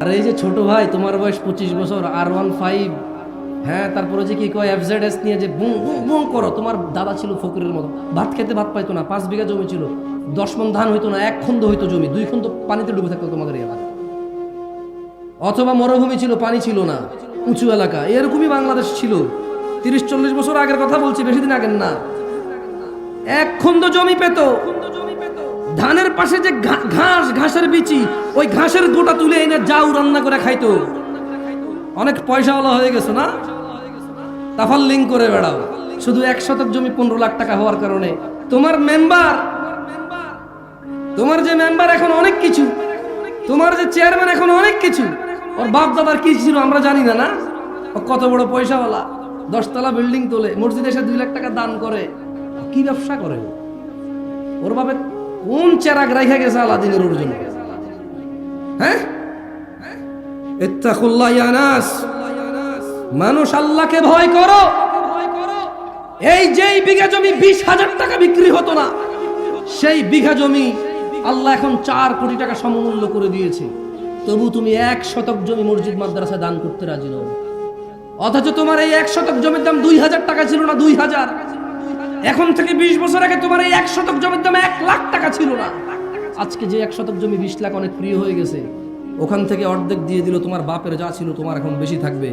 আর এই যে ছোট ভাই, তোমার বয়স 25 বছর, R15, হ্যাঁ, তারপরে যে কি কয় FZS নিয়ে যে বুম বুম বুম করো। তোমার দাদা ছিল ফকিরের মতো, ভাত খেতে ভাত পাইতো না, 5 বিঘা জমি ছিল, 10 মণ ধান হইতো না, 1 খন্দ হইতো জমি, 2 খন্দ পানিতে ডুবে থাকতো তোমাদের এলাকা। অথবা মরুভূমি ছিল, পানি ছিল না, উঁচু এলাকা, এরকমই বাংলাদেশ ছিল। 30-40 বছর আগের কথা বলছি, বেশি দিন আগের না। 1 খন্দ জমি পেত, ধানের পাশে যে ঘাসের বিচি, ওই ঘাসের গোটা তুলে এনে জাউ রান্না করে খাইতো। অনেক পয়সাওয়ালা হয়ে গেছে না, তাফাল্লিং করে বেড়াও। শুধু 1 শতক জমি 15 লাখ টাকা হওয়ার কারণে তোমার যে মেম্বার এখন অনেক কিছু, তোমার যে চেয়ারম্যান এখন অনেক কিছু। ওর বাপ দাদার কি ছিল আমরা জানি না, না? ও কত বড় পয়সাওয়ালা, 10 তলা বিল্ডিং তোলে, মসজিদে এসে 2 লাখ টাকা দান করে। কি ব্যবসা করে ওর বাপে? কোন চেরাগ রাইখা গেছে আলাদিনের ওর জন্য? হ্যাঁ, ইত্তাকুল্লাহ ইয়া নাস, মানুষ আল্লাহকে ভয় করো। এই যেই বিঘা জমি 20,000 টাকা বিক্রি হতো না, সেই বিঘা জমি আল্লাহ এখন 4 কোটি টাকা সমমূল্য করে দিয়েছে। তবু তুমি 1 শতক জমি মসজিদ মাদ্রাসা দান করতে রাজি নও। অথচ তোমার এই 1 শতক জমির দাম 2,000 টাকা ছিল না, 2,000। এখন থেকে 20 বছর আগে তোমার এই 1 শতক জমির দাম 1 লাখ টাকা ছিল না। আজকে যে 1 শতক জমি 20 লাখ অনেক প্রিয় হয়ে গেছে, ওখান থেকে অর্ধেক দিয়ে দিল। তোমার বাপের যা ছিল তোমার এখন বেশি থাকবে।